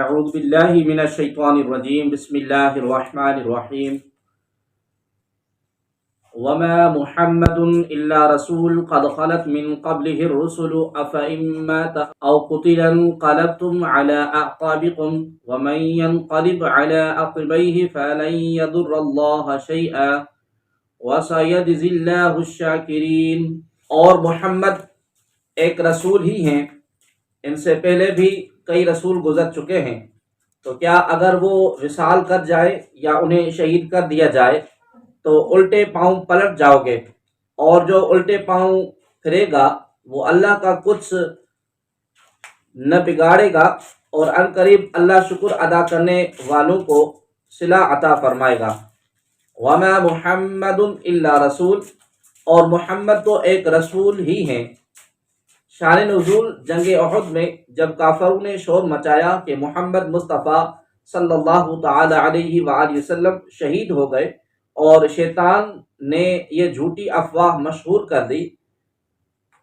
اعوذ باللہ من الشیطان الرجیم بسم اللہ الرحمن الرحیم وما محمد الا رسول قد خلت من قبله الرسل افإن مات او قتل انقلبتم على اعقابكم ومن ينقلب على عقبيه فلن يضر الله شيئا وسيجزي الله الشاكرين۔ اور محمد ایک رسول ہی ہیں، ان سے پہلے بھی کئی رسول گزر چکے ہیں، تو کیا اگر وہ وصال کر جائے یا انہیں شہید کر دیا جائے تو الٹے پاؤں پلٹ جاؤ گے، اور جو الٹے پاؤں پھرے گا وہ اللہ کا کچھ نہ بگاڑے گا، اور عنقریب اللہ شکر ادا کرنے والوں کو صلہ عطا فرمائے گا۔ وما محمد الا رسول، اور محمد تو ایک رسول ہی ہیں۔ شان نزول جنگ احد میں جب کافروں نے شور مچایا کہ محمد مصطفیٰ صلی اللہ تعالی علیہ وآلہ وسلم شہید ہو گئے، اور شیطان نے یہ جھوٹی افواہ مشہور کر دی،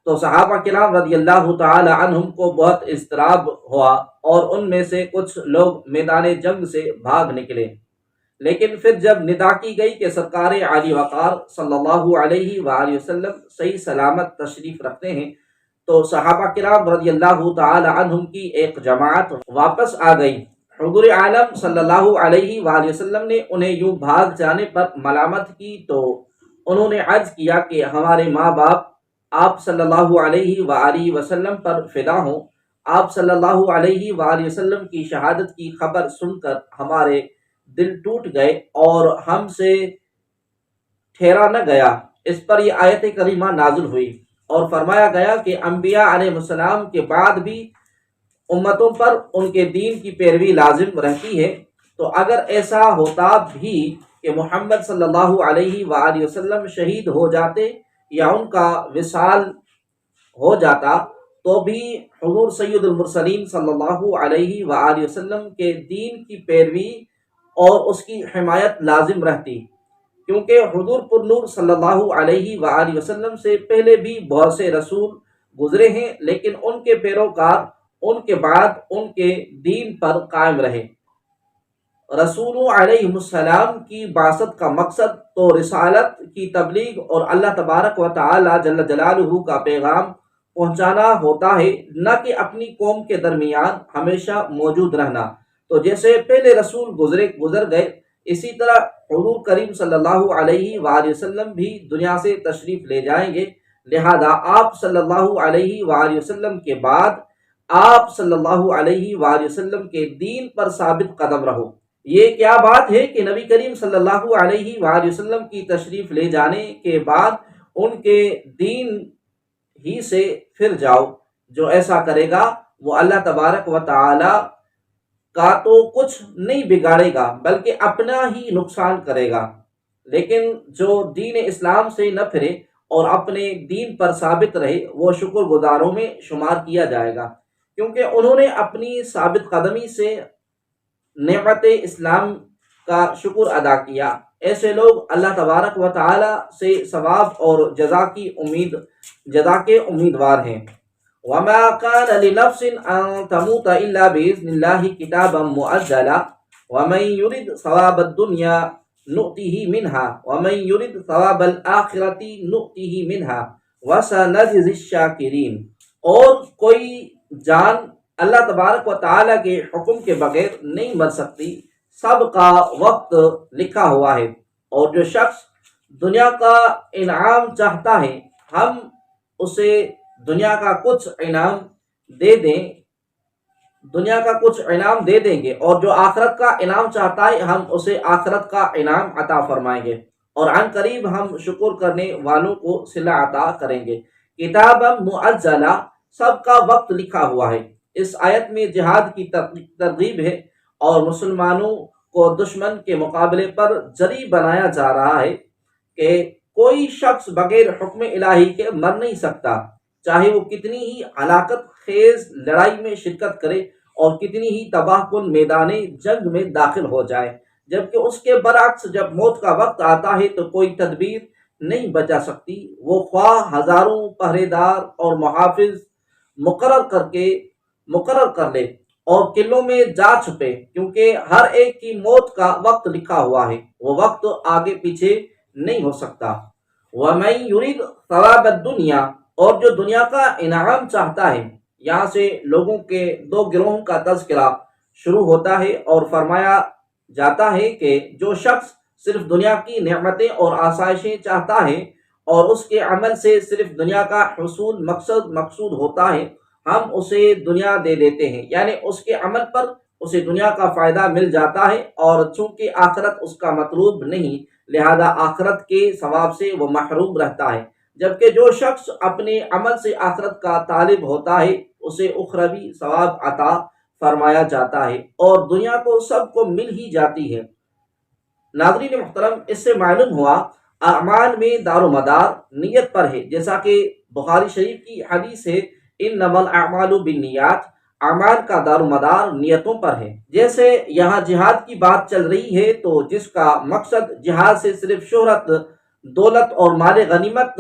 تو صحابہ کرام رضی اللہ تعالی عنہم کو بہت اضطراب ہوا، اور ان میں سے کچھ لوگ میدان جنگ سے بھاگ نکلے۔ لیکن پھر جب ندا کی گئی کہ سرکار عالی وقار صلی اللہ علیہ وآلہ وسلم صحیح سلامت تشریف رکھتے ہیں، تو صحابہ کرام رضی اللہ تعالی عنہم کی ایک جماعت واپس آ گئی۔ حضور عالم صلی اللہ علیہ وآلہ وسلم نے انہیں یوں بھاگ جانے پر ملامت کی، تو انہوں نے عرض کیا کہ ہمارے ماں باپ آپ صلی اللہ علیہ وآلہ وسلم پر فدا ہوں۔ آپ صلی اللہ علیہ وآلہ وسلم کی شہادت کی خبر سن کر ہمارے دل ٹوٹ گئے اور ہم سے ٹھہرا نہ گیا۔ اس پر یہ آیت کریمہ نازل ہوئی اور فرمایا گیا کہ انبیاء علیہ السلام کے بعد بھی امتوں پر ان کے دین کی پیروی لازم رہتی ہے، تو اگر ایسا ہوتا بھی کہ محمد صلی اللہ علیہ وآلہ وسلم شہید ہو جاتے یا ان کا وصال ہو جاتا، تو بھی حضور سید المرسلین صلی اللہ علیہ وآلہ وسلم کے دین کی پیروی اور اس کی حمایت لازم رہتی، کیونکہ حضور پر نور صلی اللہ علیہ وآلہ وسلم سے پہلے بھی بہت سے رسول گزرے ہیں، لیکن ان کے پیروکار ان کے بعد ان کے دین پر قائم رہے۔ رسولوں علیہ السلام کی بعثت کا مقصد تو رسالت کی تبلیغ اور اللہ تبارک و تعالی جل جلالہ کا پیغام پہنچانا ہوتا ہے، نہ کہ اپنی قوم کے درمیان ہمیشہ موجود رہنا۔ تو جیسے پہلے رسول گزر گئے، اسی طرح حضور کریم صلی اللہ علیہ وآلہ وسلم بھی دنیا سے تشریف لے جائیں گے، لہذا آپ صلی اللہ علیہ وآلہ وسلم کے بعد آپ صلی اللہ علیہ وآلہ وسلم کے دین پر ثابت قدم رہو۔ یہ کیا بات ہے کہ نبی کریم صلی اللہ علیہ وآلہ وسلم کی تشریف لے جانے کے بعد ان کے دین ہی سے پھر جاؤ۔ جو ایسا کرے گا وہ اللہ تبارک و تعالی کا تو کچھ نہیں بگاڑے گا بلکہ اپنا ہی نقصان کرے گا، لیکن جو دین اسلام سے نہ پھرے اور اپنے دین پر ثابت رہے وہ شکر گزاروں میں شمار کیا جائے گا، کیونکہ انہوں نے اپنی ثابت قدمی سے نعمت اسلام کا شکر ادا کیا۔ ایسے لوگ اللہ تبارک و تعالی سے ثواب اور جزا کے امیدوار ہیں۔ وما كان لنفس ان تموت الا باذن الله كتابا مؤجلا ومن يرد ثواب الدنيا نؤته منها ومن يرد ثواب الاخره نؤته منها وسنجزي الشاكرين۔ اور کوئی جان اللہ تبارک و تعالی کے حکم کے بغیر نہیں مر سکتی، سب کا وقت لکھا ہوا ہے، اور جو شخص دنیا کا انعام چاہتا ہے ہم اسے دنیا کا کچھ انعام دے دیں گے، اور جو آخرت کا انعام چاہتا ہے ہم اسے آخرت کا انعام عطا فرمائیں گے، اور عن قریب ہم شکر کرنے والوں کو صلہ عطا کریں گے۔ کتاب معجلہ، سب کا وقت لکھا ہوا ہے۔ اس آیت میں جہاد کی ترغیب ہے، اور مسلمانوں کو دشمن کے مقابلے پر جری بنایا جا رہا ہے کہ کوئی شخص بغیر حکم الہی کے مر نہیں سکتا، چاہے وہ کتنی ہی ہلاکت خیز لڑائی میں شرکت کرے اور کتنی ہی تباہ کن میدان جنگ میں داخل ہو جائے، جبکہ اس کے برعکس جب موت کا وقت آتا ہے تو کوئی تدبیر نہیں بچا سکتی، وہ خواہ ہزاروں پہرے دار اور محافظ مقرر کر لے، اور قلوں میں جا چھپے، کیونکہ ہر ایک کی موت کا وقت لکھا ہوا ہے، وہ وقت آگے پیچھے نہیں ہو سکتا۔ وَمَن يُرِدْ ثَوَابَ الدُّنْيَا، اور جو دنیا کا انعام چاہتا ہے۔ یہاں سے لوگوں کے دو گروہوں کا تذکرہ شروع ہوتا ہے اور فرمایا جاتا ہے کہ جو شخص صرف دنیا کی نعمتیں اور آسائشیں چاہتا ہے اور اس کے عمل سے صرف دنیا کا حصول مقصود ہوتا ہے، ہم اسے دنیا دے دیتے ہیں، یعنی اس کے عمل پر اسے دنیا کا فائدہ مل جاتا ہے، اور چونکہ آخرت اس کا مطلوب نہیں، لہذا آخرت کے ثواب سے وہ محروم رہتا ہے۔ جبکہ جو شخص اپنے عمل سے آخرت کا طالب ہوتا ہے، اسے اخروی ثواب عطا فرمایا جاتا ہے، اور دنیا تو سب کو مل ہی جاتی ہے۔ ناظرین محترم، اس سے معلوم ہوا اعمال میں دار و مدار نیت پر ہے، جیسا کہ بخاری شریف کی حدیث ہے، انما الاعمال بالنیات، اعمال کا دار و مدار نیتوں پر ہے۔ جیسے یہاں جہاد کی بات چل رہی ہے، تو جس کا مقصد جہاد سے صرف شہرت، دولت اور مال غنیمت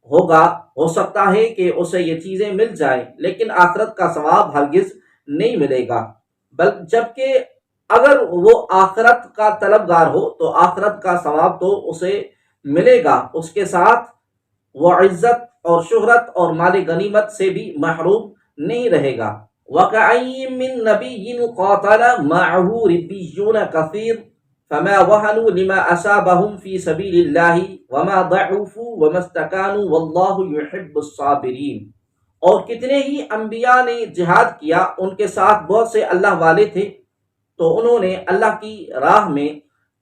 ہوگا، ہو سکتا ہے کہ اسے یہ چیزیں مل جائیں، لیکن آخرت کا ثواب ہرگز نہیں ملے گا۔ جبکہ اگر وہ آخرت کا طلبگار ہو تو آخرت کا ثواب تو اسے ملے گا، اس کے ساتھ وہ عزت اور شہرت اور مال غنیمت سے بھی محروم نہیں رہے گا۔ وَكَأَيِّن مِّن نَبِيٍّ قَاتَلَ مَعَهُ رِبِّيُّونَ كَثِيرٌ فَمَا وَهَنُوا لِمَا أَصَابَهُمْ فِي سَبِيلِ اللَّهِ وَمَا ضَعُفُوا وَمَا اسْتَكَانُوا وَاللَّهُ يُحِبُّ الصَّابِرِينَ۔ اور کتنے ہی انبیاء نے جہاد کیا، ان کے ساتھ بہت سے اللہ والے تھے، تو انہوں نے اللہ کی راہ میں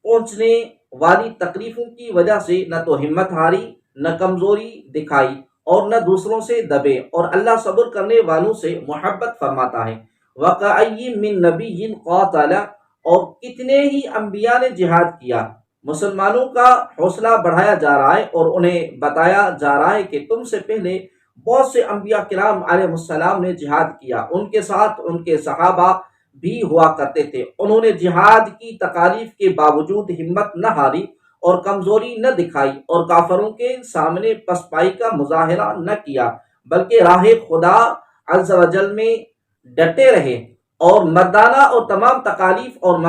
پہنچنے والی تکلیفوں کی وجہ سے نہ تو ہمت ہاری، نہ کمزوری دکھائی، اور نہ دوسروں سے دبے، اور اللہ صبر کرنے والوں سے محبت فرماتا ہے۔ وَكَأَيِّن مِّن نَبِيٍّ قَاتَلَ، اور کتنے ہی انبیاء نے جہاد کیا۔ مسلمانوں کا حوصلہ بڑھایا جا رہا ہے اور انہیں بتایا جا رہا ہے کہ تم سے پہلے بہت سے انبیاء کرام علیہ السلام نے جہاد کیا، ان کے ساتھ ان کے صحابہ بھی ہوا کرتے تھے، انہوں نے جہاد کی تکالیف کے باوجود ہمت نہ ہاری اور کمزوری نہ دکھائی، اور کافروں کے سامنے پسپائی کا مظاہرہ نہ کیا، بلکہ راہ خدا عز و جل میں ڈٹے رہے، اور مردانہ اور تمام تکالیف اور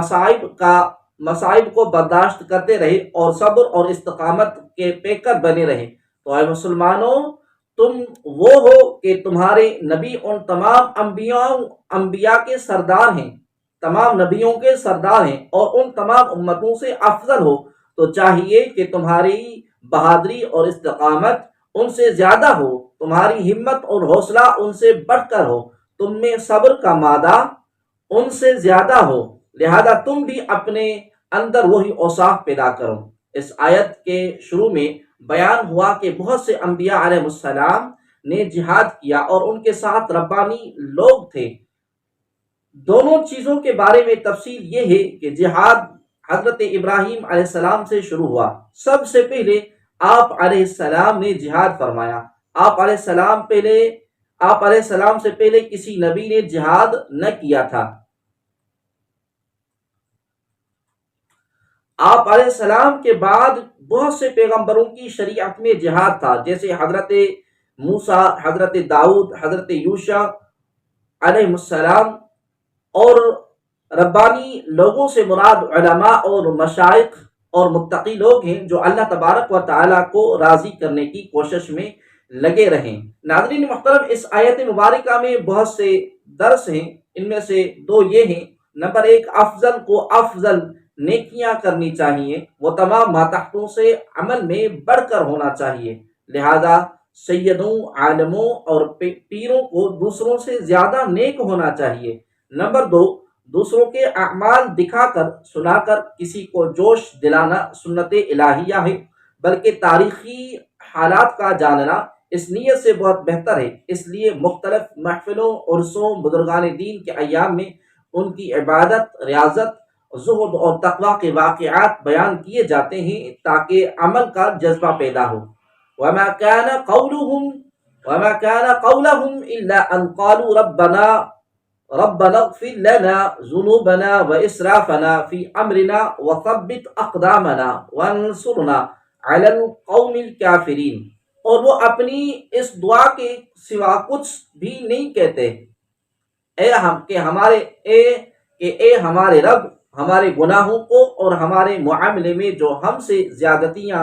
مصائب کو برداشت کرتے رہے، اور صبر اور استقامت کے پیکر بنے رہے۔ تو اے مسلمانوں، تم وہ ہو کہ تمہارے نبی ان تمام انبیاء کے سردار ہیں، تمام نبیوں کے سردار ہیں، اور ان تمام امتوں سے افضل ہو، تو چاہیے کہ تمہاری بہادری اور استقامت ان سے زیادہ ہو، تمہاری ہمت اور حوصلہ ان سے بڑھ کر ہو، تم میں صبر کا مادہ ان سے زیادہ ہو، لہذا تم بھی اپنے اندر وہی اوصاف پیدا کرو۔ اس آیت کے شروع میں بیان ہوا کہ بہت سے انبیاء علیہ السلام نے جہاد کیا اور ان کے ساتھ ربانی لوگ تھے۔ دونوں چیزوں کے بارے میں تفصیل یہ ہے کہ جہاد حضرت ابراہیم علیہ السلام سے شروع ہوا، سب سے پہلے آپ علیہ السلام نے جہاد فرمایا۔ آپ علیہ السلام سے پہلے کسی نبی نے جہاد نہ کیا تھا۔ آپ علیہ السلام کے بعد بہت سے پیغمبروں کی شریعت میں جہاد تھا، جیسے حضرت موسیٰ، حضرت داؤد، حضرت یوشع علیہ السلام۔ اور ربانی لوگوں سے مراد علماء اور مشائخ اور متقی لوگ ہیں، جو اللہ تبارک و تعالیٰ کو راضی کرنے کی کوشش میں لگے رہیں۔ ناظرین محترم، اس آیت مبارکہ میں بہت سے درس ہیں، ان میں سے دو یہ ہیں۔ نمبر ایک، افضل کو افضل نیکیاں کرنی چاہیے، وہ تمام ماتحتوں سے عمل میں بڑھ کر ہونا چاہیے، لہذا سیدوں، عالموں اور پیروں کو دوسروں سے زیادہ نیک ہونا چاہیے۔ نمبر دو، دوسروں کے اعمال دکھا کر، سنا کر کسی کو جوش دلانا سنت الہیہ ہے، بلکہ تاریخی حالات کا جاننا اس نیت سے بہت بہتر ہے۔ اس لیے مختلف محفلوں، عرسوں، بزرگان دین کے ایام میں ان کی عبادت، ریاضت، زہد اور تقوی کے واقعات بیان کیے جاتے ہیں، تاکہ عمل کا جذبہ پیدا ہو۔ وما كان قولهم إلا أن قالوا ربنا اغفر لنا ذنوبنا وإسرافنا في أمرنا وثبت أقدامنا وانصرنا على القوم الكافرين۔ اور وہ اپنی اس دعا کے سوا کچھ بھی نہیں کہتے، اے ہمارے رب، ہمارے گناہوں کو اور ہمارے معاملے میں جو ہم سے زیادتیاں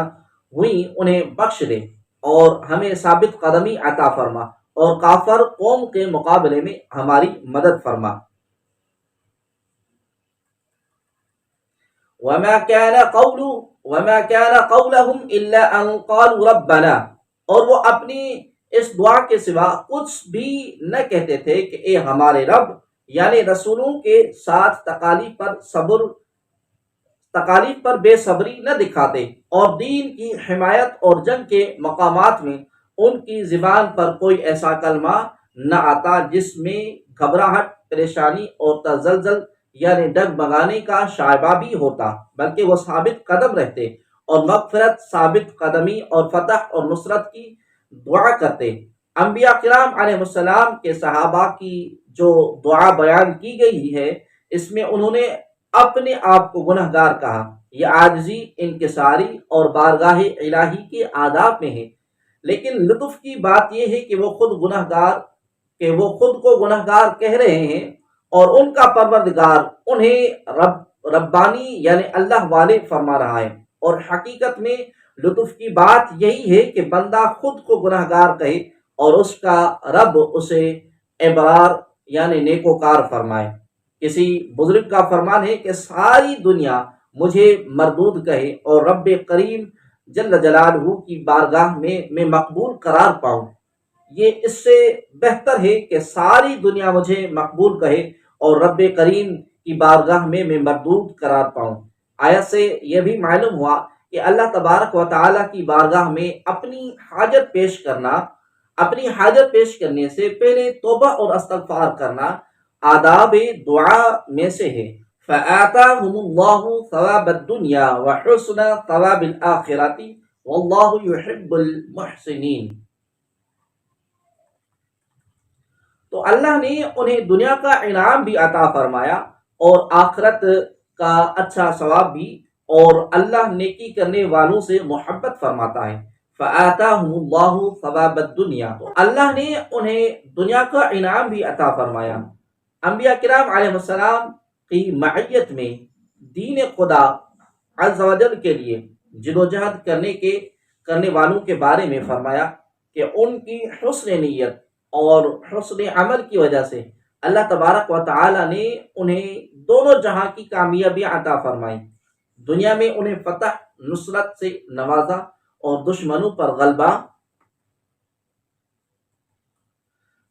ہوئیں انہیں بخش دے، اور ہمیں ثابت قدمی عطا فرما، اور کافر قوم کے مقابلے میں ہماری مدد فرما۔ وما كان قولهم الا ان قالوا ربنا، اور وہ اپنی اس دعا کے سوا کچھ بھی نہ کہتے تھے کہ اے ہمارے رب، یعنی رسولوں کے ساتھ تکالیف پر بے صبری نہ دکھاتے، اور دین کی حمایت اور جنگ کے مقامات میں ان کی زبان پر کوئی ایسا کلمہ نہ آتا جس میں گھبراہٹ، پریشانی اور تزلزل یعنی ڈگمگانے کا شائبہ بھی ہوتا، بلکہ وہ ثابت قدم رہتے اور مغفرت، ثابت قدمی اور فتح اور نصرت کی دعا کرتے۔ انبیاء کرام علیہ السلام کے صحابہ کی جو دعا بیان کی گئی ہے، اس میں انہوں نے اپنے آپ کو گنہ گار کہا۔ یہ عاجزی، انکساری اور بارگاہ الہی کے آداب میں ہے، لیکن لطف کی بات یہ ہے کہ وہ خود کو گنہ گار کہہ رہے ہیں، اور ان کا پروردگار انہیں ربانی یعنی اللہ والے فرما رہا ہے۔ اور حقیقت میں لطف کی بات یہی ہے کہ بندہ خود کو گنہ گار کہے اور اس کا رب اسے ابرار یعنی نیکوکار فرمائے۔ کسی بزرگ کا فرمان ہے کہ ساری دنیا مجھے مردود کہے اور رب کریم جل جلالہ کی بارگاہ میں مقبول قرار پاؤں، یہ اس سے بہتر ہے کہ ساری دنیا مجھے مقبول کہے اور رب کریم کی بارگاہ میں مردود قرار پاؤں۔ آیت سے یہ بھی معلوم ہوا کہ اللہ تبارک و تعالیٰ کی بارگاہ میں اپنی حاجت پیش کرنے سے پہلے توبہ اور استغفار کرنا آداب دعا میں سے ہے۔ فآتاہم اللہ ثواب الدنیا وحسن ثواب الآخرۃ واللہ یحب المحسنین۔ تو اللہ نے انہیں دنیا کا انعام بھی عطا فرمایا اور آخرت کا اچھا ثواب بھی، اور اللہ نیکی کرنے والوں سے محبت فرماتا ہے۔ فآتاہم اللہ ثواب الدنیا، تو اللہ نے انہیں دنیا کا انعام بھی عطا فرمایا۔ انبیاء کرام علیہ السلام کی معیت میں دین خدا عز و جل کے لیے جدوجہد کرنے والوں کے بارے میں فرمایا کہ ان کی حسن نیت اور حسن عمل کی وجہ سے اللہ تبارک و تعالی نے انہیں دونوں جہاں کی کامیابی عطا فرمائی۔ دنیا میں انہیں فتح، نصرت سے نوازا اور دشمنوں پر غلبہ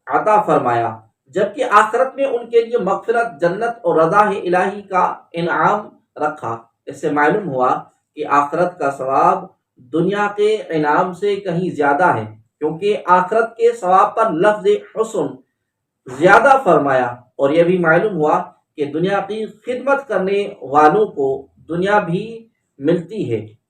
عطا فرمایا، جبکہ آخرت میں ان کے لیے مغفرت، جنت اور رضا الہی کا انعام رکھا۔ اس سے معلوم ہوا کہ آخرت کا ثواب دنیا کے انعام سے کہیں زیادہ ہے، کیونکہ آخرت کے ثواب پر لفظ حسن زیادہ فرمایا، اور یہ بھی معلوم ہوا کہ دنیا کی خدمت کرنے والوں کو دنیا بھی ملتی ہے،